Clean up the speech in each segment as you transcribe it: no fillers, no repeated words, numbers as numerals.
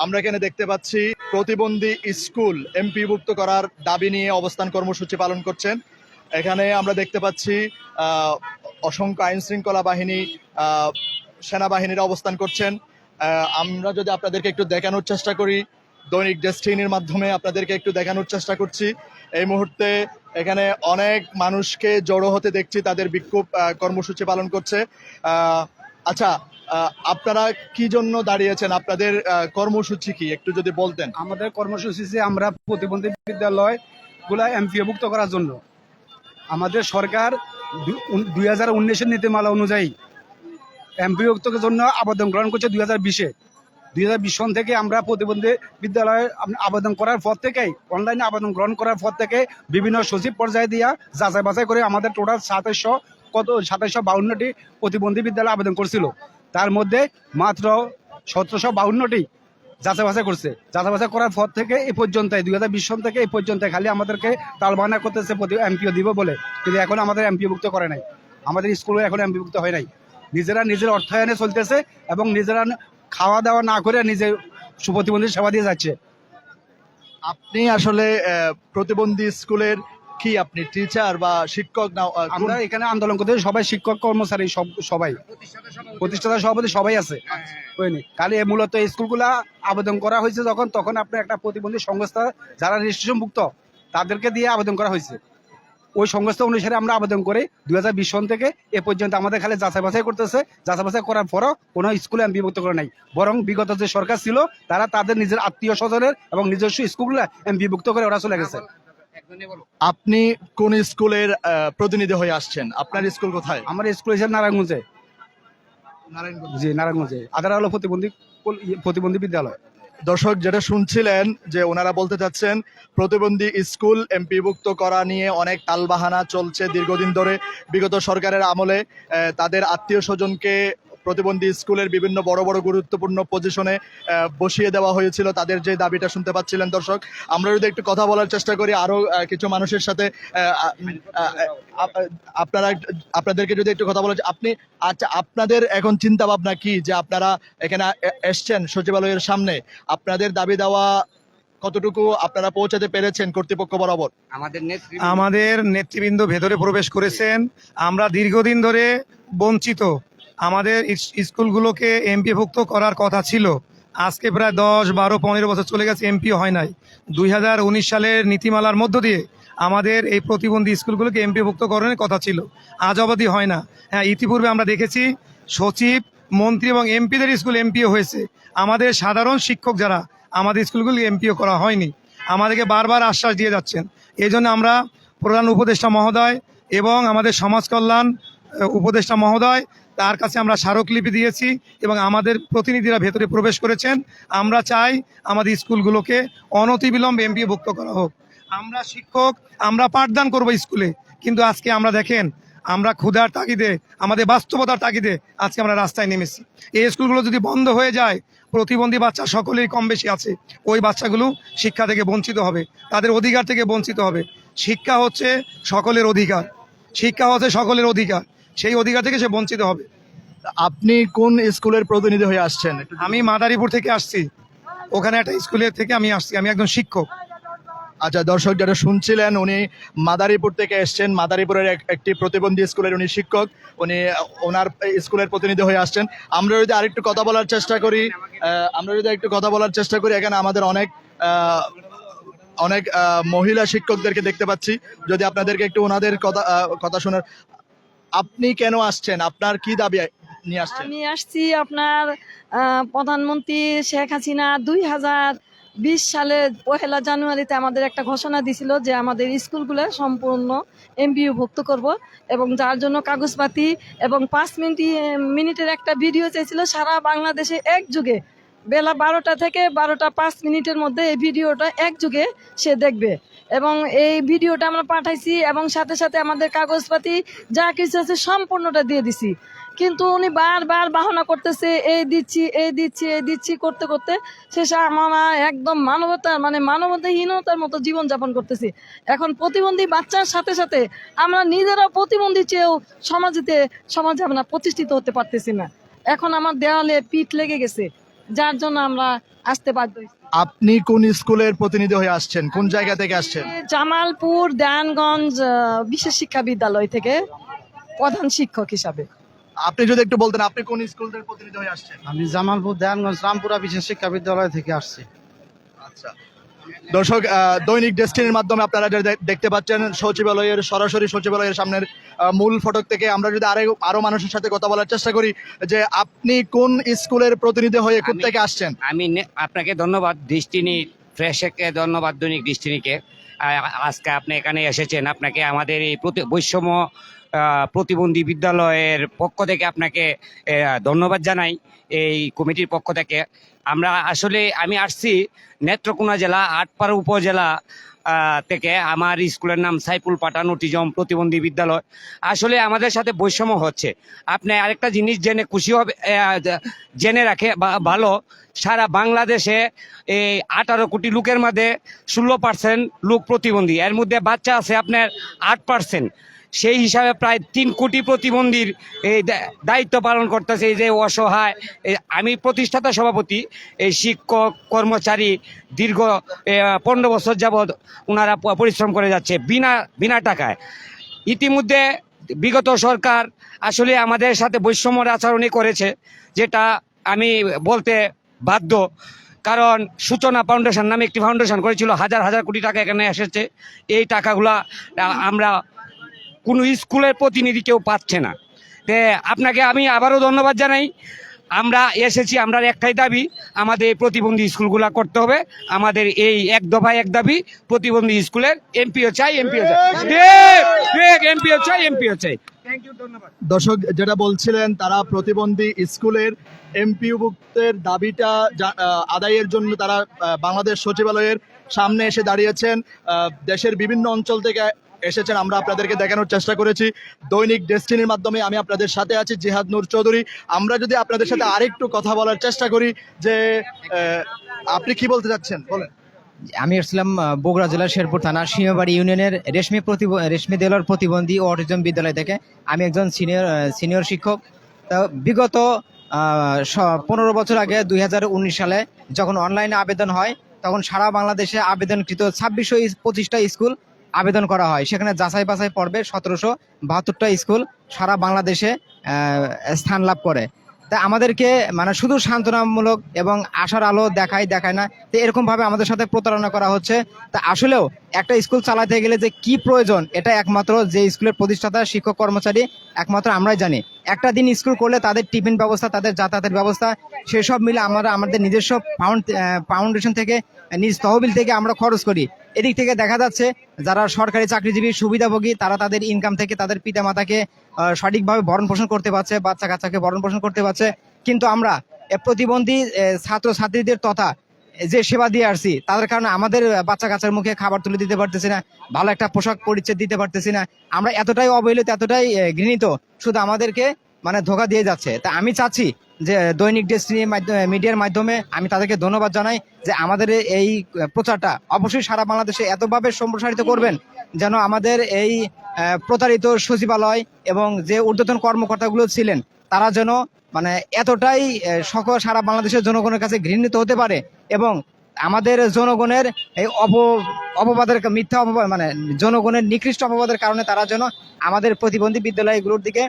আমরা এখানে দেখতে পাচ্ছি প্রতিবন্ধী স্কুল এমপিভুক্ত করার দাবি নিয়ে অবস্থান কর্মসূচি পালন করছেন। এখানে আমরা দেখতে পাচ্ছি অসংখ্য আইন শৃঙ্খলা বাহিনী, সেনাবাহিনীরা অবস্থান করছেন। আমরা যদি আপনাদেরকে একটু দেখানোর চেষ্টা করি, দৈনিক ডেস্টিনির মাধ্যমে আপনাদেরকে একটু দেখানোর চেষ্টা করছি। এই মুহূর্তে এখানে অনেক মানুষকে জড়ো হতে দেখছি, তাদের বিক্ষোভ কর্মসূচি পালন করছে। আচ্ছা, আপনারা কি জন্য দাঁড়িয়েছেন? আপনাদের কর্মসূচি কি একটু যদি বলতেন। আমাদের কর্মসূচি যে আমরা প্রতিবন্ধী বিদ্যালয় গুলা এমপিওভুক্ত করার জন্য আমাদের সরকার 2019-এর নীতিমালা অনুযায়ী এমপিওভুক্তের জন্য আবেদন গ্রহণ করছে 2020 সন থেকে। আমরা প্রতিবন্ধী বিদ্যালয়ে আবেদন করার পর থেকেই, অনলাইনে আবেদন গ্রহণ করার পর থেকে বিভিন্ন সচিব পর্যায়ে দিয়া যাচাই বাছাই করে আমাদের টোটাল 2752টি প্রতিবন্ধী বিদ্যালয়ে আবেদন করছিল। তার মধ্যে মাত্র 1752টি যাচাই বাছাই করছে। যাচাই বাছাই করার পর থেকে এই পর্যন্ত 2020 সন থেকে এই পর্যন্ত খালি আমাদেরকে তালবাহানা করতেছে এমপিও দিব বলে, কিন্তু এখন আমাদের এমপিওভুক্ত করে নাই। আমাদের স্কুলে এখন এমপিওভুক্ত হয় নাই। নিজের অর্থায়নে চলতেছে এবং নিজেরা খাওয়া দাওয়া না করে নিজে সুপ্রতিবন্ধী সেবা দিয়ে যাচ্ছে। আপনি আসলে প্রতিবন্ধী স্কুলের কি, আপনি টিচার বা শিক্ষক না? আমরা এখানে আন্দোলন করতে সবাই শিক্ষক কর্মচারী, সবাই প্রতিষ্ঠাতা সভাপতি সবাই আছে। খালি মূলত এই স্কুলগুলা আবেদন করা হয়েছে তখন আপনার একটা প্রতিবন্ধী সংস্থা যারা রেজিস্ট্রেশন মুক্ত তাদেরকে দিয়ে আবেদন করা হয়েছে। ওই সংস্থা অনুসারে আমরা আবেদন করে 2020 সন থেকে এ পর্যন্ত আমাদের খালি যাচাই বাছাই করতেছে। যাচাই বাছাই করার পরও কোনো স্কুলে এমপিভুক্ত করে নাই, বরং বিগত যে সরকার ছিল তারা তাদের নিজের আত্মীয় স্বজনের এবং নিজস্ব স্কুলগুলা এমপিভুক্ত করে ওরা চলে গেছে। আপনি কোন স্কুলের প্রতিনিধি হয়ে আসছেন? আপনার স্কুল কোথায়? আমার স্কুল হিসেবে নারায়ণগঞ্জে। জি, নারায়ণগঞ্জে আদারা হলো প্রতিবন্ধী বিদ্যালয়। দর্শক, যেটা শুনছিলেন যে ওনারা বলতে চাচ্ছেন প্রতিবন্ধী স্কুল এমপিভুক্ত করা নিয়ে অনেক টালবাহানা চলছে দীর্ঘদিন ধরে। বিগত সরকারের আমলে তাদের আত্মীয় স্বজনকে প্রতিবন্ধী স্কুলের বিভিন্ন বড় বড় গুরুত্বপূর্ণ পজিশনে বসিয়ে দেওয়া হয়েছিল। তাদের যে দাবিটা শুনতে পাচ্ছিলেন দর্শক। আমরা যদি একটু কথা বলার চেষ্টা করি আরো কিছু মানুষের সাথে, আপনাদেরকে যদি একটু কথা বলা, আপনি আচ্ছা, আপনাদের এখন চিন্তা ভাবনা কি যে আপনারা এখানে এসছেন সচিবালয়ের সামনে? আপনাদের দাবি দেওয়া কতটুকু আপনারা পৌঁছাতে পেরেছেন কর্তৃপক্ষ বরাবর? আমাদের নেতৃবৃন্দ ভেতরে প্রবেশ করেছেন। আমরা দীর্ঘদিন ধরে বঞ্চিত। আমাদের স্কুলগুলোকে এমপিভুক্ত করার কথা ছিল, আজকে প্রায় 10, 12, 15 বছর চলে গেছে, এমপি হয় নাই। 2019 সালের নীতিমালার মধ্য দিয়ে আমাদের এই প্রতিবন্ধী স্কুলগুলোকে এমপিভুক্ত করার কথা ছিল, আজ অবধি হয় না। হ্যাঁ, ইতিপূর্বে আমরা দেখেছি সচিব, মন্ত্রী এবং এমপিদের স্কুল এমপিও হয়েছে। আমাদের সাধারণ শিক্ষক যারা, আমাদের স্কুলগুলি এমপিও করা হয়নি। আমাদেরকে বারবার আশ্বাস দিয়ে যাচ্ছেন। এই জন্য আমরা প্রধান উপদেষ্টা মহোদয় এবং আমাদের সমাজ কল্যাণ উপদেষ্টা মহোদয় তার কাছে আমরা স্মারকলিপি দিয়েছি এবং আমাদের প্রতিনিধিরা ভেতরে প্রবেশ করেছেন। আমরা চাই আমাদের স্কুলগুলোকে অনতিবিলম্বে এমপিভুক্ত করা হোক। আমরা শিক্ষক, আমরা পাঠদান করব স্কুলে, কিন্তু আজকে আমরা দেখেন আমরা ক্ষুধার তাগিদে, আমাদের বাস্তবতার তাগিদে আজকে আমরা রাস্তায় নেমেছি। এই স্কুলগুলো যদি বন্ধ হয়ে যায়, প্রতিবন্ধী বাচ্চা সকলেই কম বেশি আছে, ওই বাচ্চাগুলো শিক্ষা থেকে বঞ্চিত হবে, তাদের অধিকার থেকে বঞ্চিত হবে। শিক্ষা হচ্ছে সকলের অধিকার, শিক্ষা হচ্ছে সকলের অধিকার, সেই অধিকার থেকে সে বঞ্চিত হবে। আপনি কোন স্কুলের প্রতিনিধি হয়ে আসছেন? আমি মাদারীপুর থেকে আসছি, ওখানে একটা স্কুলের থেকে আমি আসছি, আমি একজন শিক্ষক। আচ্ছা দর্শক, যেটা শুনছিলেন উনি মাদারীপুর থেকে এসছেন। মাদারীপুরের একটি প্রতিবন্ধী স্কুলের উনি শিক্ষক, উনি ওনার স্কুলের প্রতিনিধি হয়ে আসছেন। আমরা যদি আরেকটু কথা বলার চেষ্টা করি, এখানে আমাদের অনেক মহিলা শিক্ষকদেরকে দেখতে পাচ্ছি। যদি আপনাদেরকে একটু ওনাদের কথা শোনার। আপনি কেন আসছেন? আপনার কি দাবি নিয়ে আসছেন? আমি আসছি আপনার প্রধানমন্ত্রী শেখ হাসিনা 2020 সালের 1 জানুয়ারিতে আমাদের একটা ঘোষণা দিছিল যে আমাদের স্কুলগুলো সম্পূর্ণ এমপিওভুক্ত করব, এবং যার জন্য কাগজপাতি এবং 5 মিনিটের একটা ভিডিও চেয়েছিল সারা বাংলাদেশে একযোগে বেলা 12টা থেকে 12টা 5 মিনিটের মধ্যে এই ভিডিওটা একযোগে সে দেখবে। এবং এই ভিডিওটা আমরা পাঠাইছি এবং সাথে সাথে আমাদের কাগজপাতি যা কিছু আছে সম্পূর্ণটা দিয়ে দিছি। কিন্তু উনি বারবার বাহানা করতেছে, এই দিচ্ছি করতে করতে শেষে আমরা একদম মানবতাহীনতার মতো জীবনযাপন করতেছি। এখন প্রতিবন্ধী বাচ্চার সাথে সাথে আমরা নিজেরাও প্রতিবন্ধী চেয়েও সমাজে আমরা প্রতিষ্ঠিত হতে পারতেছি না। এখন আমার দেওয়ালে পিঠ লেগে গেছে, যার জন্য আমরা আসতে বাধ্য হয়েছি। আপনি কোন স্কুলের প্রতিনিধি হয়ে আসছেন, কোন জায়গা থেকে আসছেন? জামালপুর দেয়ানগঞ্জ বিশেষ শিক্ষা বিদ্যালয় থেকে প্রধান শিক্ষক হিসাবে। আপনি যদি একটু বলতেন আপনি কোন স্কুলের প্রতিনিধি হয়ে আসছেন? আমি জামালপুর দেয়ানগঞ্জ রামপুরা বিশেষ শিক্ষা বিদ্যালয় থেকে আসছি। আচ্ছা দর্শক, দৈনিক ডেস্টিনির মাধ্যমে আপনারা যা দেখতে পাচ্ছেন সচিবালয়ের সরাসরি সচিবালয়ের সামনের মূল ফটক থেকে আমরা যদি আরো মানুষের সাথে কথা বলার চেষ্টা করি যে আপনি কোন স্কুলের প্রতিনিধি হয়ে কোথেকে আসছেন? আপনাকে ধন্যবাদ, দৃষ্টিনি ফ্রেশকে ধন্যবাদ, দৈনিক দৃষ্টিনিকে। আজকে আপনি এখানে এসেছেন, আপনাকে আমাদের এই বৈষম্য প্রতিবন্ধী বিদ্যালয়ের পক্ষ থেকে আপনাকে ধন্যবাদ জানাই। এই কমিটির পক্ষ থেকে আমি আসছি নেত্রকোনা জেলা আটপাড়া উপজেলা থেকে। আমার স্কুলের নাম সাইফুল পাঠান অটিজম প্রতিবন্ধী বিদ্যালয়। আসলে আমাদের সাথে বৈষম্য হচ্ছে। আপনি আরেকটা জিনিস জেনে খুশি হবে, জেনে রাখে ভালো, সারা বাংলাদেশে এই 18 কোটি লোকের মধ্যে 16% লোক প্রতিবন্ধী, এর মধ্যে বাচ্চা আছে আপনার 8%। সেই হিসাবে প্রায় 3 কোটি প্রতিবন্ধীর এই দায়িত্ব পালন করতেছে এই যে অসহায়। আমি প্রতিষ্ঠাতা সভাপতি, এই শিক্ষক কর্মচারী দীর্ঘ 15 বছর যাবৎ ওনারা পরিশ্রম করে যাচ্ছে বিনা টাকায়। ইতিমধ্যে বিগত সরকার আসলে আমাদের সাথে বৈষম্যের আচরণই করেছে, যেটা আমি বলতে বাধ্য। কারণ সূচনা ফাউন্ডেশন নামে একটি ফাউন্ডেশন করেছিল, হাজার হাজার কোটি টাকা এখানে এসেছে। এই টাকাগুলা আমরা কোনো স্কুলের প্রতিনিধি কেউ পাচ্ছে না। আপনাকে আমি আবারও ধন্যবাদ জানাই। আমরা এসেছি, আমরা একটাই দাবি, আমাদের প্রতিবন্ধী স্কুলগুলা করতে হবে। আমাদের এই এক দফায় এক দাবি, প্রতিবন্ধী স্কুলের এমপিও চাই, এমপিও চাই। দর্শক যেটা বলছিলেন, তারা প্রতিবন্ধী স্কুলের এমপিওভুক্তের দাবিটা আদায়ের জন্য তারা বাংলাদেশ সচিবালয়ের সামনে এসে দাঁড়িয়েছেন। দেশের বিভিন্ন অঞ্চল থেকে এসেছেন, আমরা আপনাদেরকে দেখানোর চেষ্টা করেছি দৈনিক ডেস্টিনির মাধ্যমে। আমি আপনাদের সাথে আছি জিহাদ নূর চৌধুরী। আমরা যদি আপনাদের সাথে আরেকটু কথা বলার চেষ্টা করি যে আপনি কি বলতে চাচ্ছেন, বলেন। আমি আসছিলাম বগুড়া জেলার শেরপুর থানা সিংহবাড়ি ইউনিয়নের রেশমি দেলোয়ার প্রতিবন্ধী ও অটিজম বিদ্যালয় থেকে। আমি একজন সিনিয়র শিক্ষক। তো বিগত 15 বছর আগে 2019 সালে যখন অনলাইনে আবেদন হয়, তখন সারা বাংলাদেশে আবেদনকৃত 2625টা স্কুল আবেদন করা হয়। সেখানে যাচাই বাছাই পর্বে 1772টা স্কুল সারা বাংলাদেশে স্থান লাভ করে। তা আমাদেরকে মানে শুধু সান্ত্বনামূলক এবং আশার আলো দেখায় না, তো এরকম ভাবে আমাদের সাথে প্রতারণা করা হচ্ছে। তা আসলেও একটা স্কুল চালাতে গেলে যে কি প্রয়োজন, এটা একমাত্র যে স্কুলের প্রতিষ্ঠাতা শিক্ষক কর্মচারী একমাত্র আমরাই জানি। একটা দিন স্কুল করলে তাদের টিফিন ব্যবস্থা, তাদের যাতায়াতের ব্যবস্থা, সেসব মিলে আমরা আমাদের নিজস্ব ফাউন্ডেশন থেকে, নিজ তহবিল থেকে আমরা খরচ করি। এদিক থেকে দেখা যাচ্ছে যারা সরকারি চাকরিজীবী সুবিধাভোগী, তারা তাদের ইনকাম থেকে তাদের পিতামাতাকে সঠিকভাবে ভরণ পোষণ করতে পারছে, বাচ্চা কাচ্চাকে ভরণ পোষণ করতে পারছে। কিন্তু আমরা প্রতিবন্ধী ছাত্র ছাত্রীদের তথা যে সেবা দিয়ে আসছি, তাদের কারণে আমাদের বাচ্চা কাচ্চার মুখে খাবার তুলে দিতে পারতেছি না, ভালো একটা পোশাক পরিচ্ছদ দিতে পারতেছি না। আমরা এতটাই অবহেলিত, এতটাই ঘৃণিত, শুধু আমাদেরকে মানে ধোকা দিয়ে যাচ্ছে। তা আমি চাচ্ছি যে দৈনিক ডেস্টিনি মিডিয়ার মাধ্যমে আমি তাদেরকে ধন্যবাদ জানাই যে আমাদের এই প্রচারটা অবশ্যই সারা বাংলাদেশে এতভাবে সম্প্রসারিত করবেন যেন আমাদের এই প্রতারিত সচিবালয় এবং যে ঊর্ধ্বতন কর্মকর্তাগুলো ছিলেন, তারা যেন মানে এতটাই সকল সারা বাংলাদেশের জনগণের কাছে ঘৃণিত হতে পারে এবং আমাদের জনগণের এই অপবাদের মিথ্যা অপবাদ, মানে জনগণের নিকৃষ্ট অপবাদের কারণে তারা যেন আমাদের প্রতিবন্ধী বিদ্যালয়গুলোর দিকে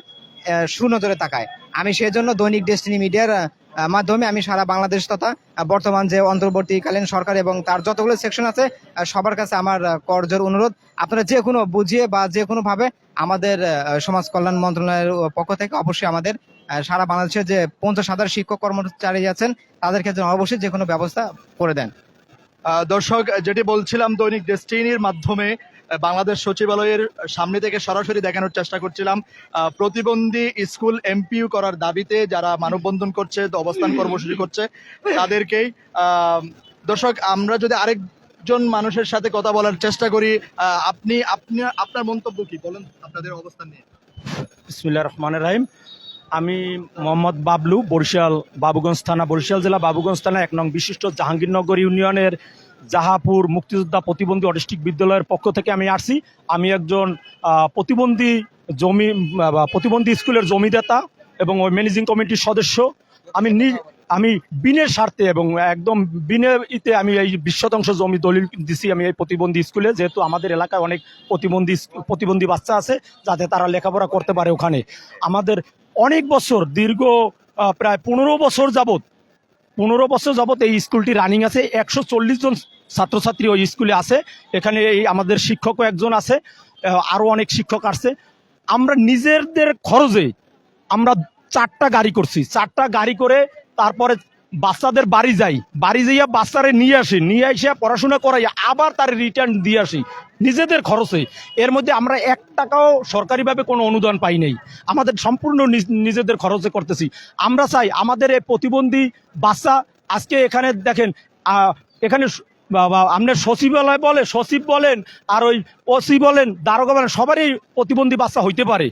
সুনজরে তাকায়। আমি সেজন্য দৈনিক ডেস্টিনি মিডিয়ার মাধ্যমে আমি সারা বাংলাদেশ তথা বর্তমান যে অন্তর্বর্তীকালীন সরকার এবং তার যতগুলো সেকশন আছে সবার কাছে আমার করজোর অনুরোধ, আপনারা যে কোনো বুঝিয়ে বা যে কোনো ভাবে আমাদের সমাজ কল্যাণ মন্ত্রণালয়ের পক্ষ থেকে অবশ্যই আমাদের সারা বাংলাদেশের যে 50,000 শিক্ষক কর্মচারী আছেন তাদেরকে যেন অবশ্যই যে কোনো ব্যবস্থা করে দেন। দর্শক যেটি বলছিলাম, দৈনিক ডেস্টিনির মাধ্যমে বাংলাদেশ সচিবালয়ের সামনে থেকে সরাসরি দেখানোর চেষ্টা করছিলাম প্রতিবন্ধী স্কুল এমপিইউ করার দাবিতে যারা মানববন্ধন করছে, অবস্থান কর্মসূচি করছে তাদেরকেই। দর্শক আমরা যদি আরেকজন মানুষের সাথে কথা বলার চেষ্টা করি, আপনার মন্তব্য কি, বলেন আপনাদের অবস্থান নিয়ে। বিসমিল্লাহির রহমানির রহিম। আমি মোহাম্মদ বাবলু, বরিশাল বাবুগঞ্জ থানা, বরিশাল জেলা বাবুগঞ্জ থানা 1 নং বিশিষ্ট জাহাঙ্গীরনগর ইউনিয়নের জাহাপুর মুক্তিযোদ্ধা প্রতিবন্ধী অটিস্টিক বিদ্যালয়ের পক্ষ থেকে আমি আসছি। আমি একজন প্রতিবন্ধী স্কুলের জমিদাতা এবং ওই ম্যানেজিং কমিটির সদস্য। আমি আমি বিনের স্বার্থে এবং একদম বিনে ইতে আমি এই 20 শতাংশ জমি দলিল দিছি আমি এই প্রতিবন্ধী স্কুলে, যেহেতু আমাদের এলাকায় অনেক প্রতিবন্ধী বাচ্চা আছে, যাতে তারা লেখাপড়া করতে পারে ওখানে। আমাদের অনেক বছর দীর্ঘ প্রায় 15 বছর যাবত এই স্কুলটি রানিং আছে। 140 জন ছাত্রছাত্রী ওই স্কুলে আছে। এখানে এই আমাদের শিক্ষকও একজন আছে, আরও অনেক শিক্ষক আসছে। আমরা নিজেদের খরচে আমরা 4টা গাড়ি করছি। 4টা গাড়ি করে তারপরে বাচ্চাদের বাড়ি যাইয়া বাচ্চারে নিয়ে এসে পড়াশোনা করাই আবার তার রিটার্ন দিয়ে আসি নিজেদের খরচে। এর মধ্যে আমরা 1 টাকাও সরকারিভাবে কোনো অনুদান পাই নাই, আমাদের সম্পূর্ণ নিজেদের খরচে করতেছি। আমরা চাই আমাদের এই প্রতিবন্ধী বাচ্চা, আজকে এখানে দেখেন এখানে আপনার সচিব বলেন আর ওই ওসি বলেন, দারোগা বলেন, সবারই প্রতিবন্ধী বাচ্চা হইতে পারে।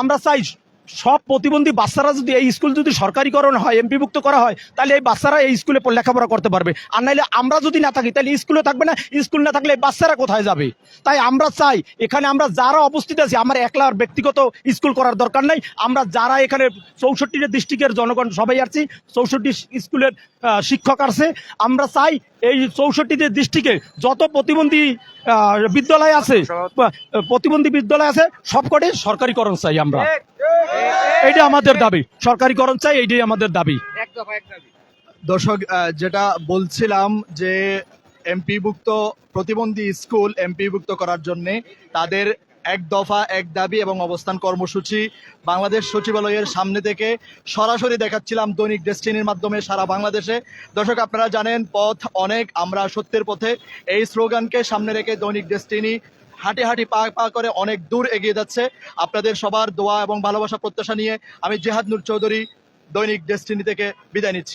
আমরা চাই সব প্রতিবন্ধী বাচ্চারা যদি এই স্কুল যদি সরকারিকরণ হয়, এমপিভুক্ত করা হয়, তাহলে এই বাচ্চারা এই স্কুলে লেখাপড়া করতে পারবে। আর নাইলে আমরা যদি না থাকি তাহলে স্কুলে থাকবে না, স্কুল না থাকলে এই বাচ্চারা কোথায় যাবে? তাই আমরা চাই এখানে আমরা যারা উপস্থিত আছি, আমার একলার ব্যক্তিগত স্কুল করার দরকার নাই। আমরা যারা এখানে 64টা ডিস্ট্রিক্টের জনগণ সবাই আসছি, 64 স্কুলের শিক্ষক আছে, আমরা চাই এই 64টি ডিস্ট্রিক্টে যত প্রতিবন্ধী বিদ্যালয় আছে সবকটি সরকারিকরণ চাই আমরা। এইটা আমাদের দাবি, সরকারিকরণ চাই, এইটাই আমাদের দাবি। দর্শক, যেটা বলছিলাম যে এমপিভুক্ত প্রতিবন্ধী স্কুল এমপিভুক্ত করার জন্য তাদের 1 দফা 1 দাবি এবং অবস্থান কর্মসূচি বাংলাদেশ সচিবালয়ের সামনে থেকে সরাসরি দেখাচ্ছিলাম দৈনিক ডেস্টিনির মাধ্যমে সারা বাংলাদেশে। দর্শক, আপনারা জানেন পথ অনেক, আমরা সত্যের পথে। এই স্লোগানকে সামনে রেখে দৈনিক ডেস্টিনি হাঁটি পা করে অনেক দূর এগিয়ে যাচ্ছে। আপনাদের সবার দোয়া এবং ভালোবাসা প্রত্যাশা নিয়ে আমি জেহাদ নূর চৌধুরী দৈনিক ডেস্টিনি থেকে বিদায় নিচ্ছি।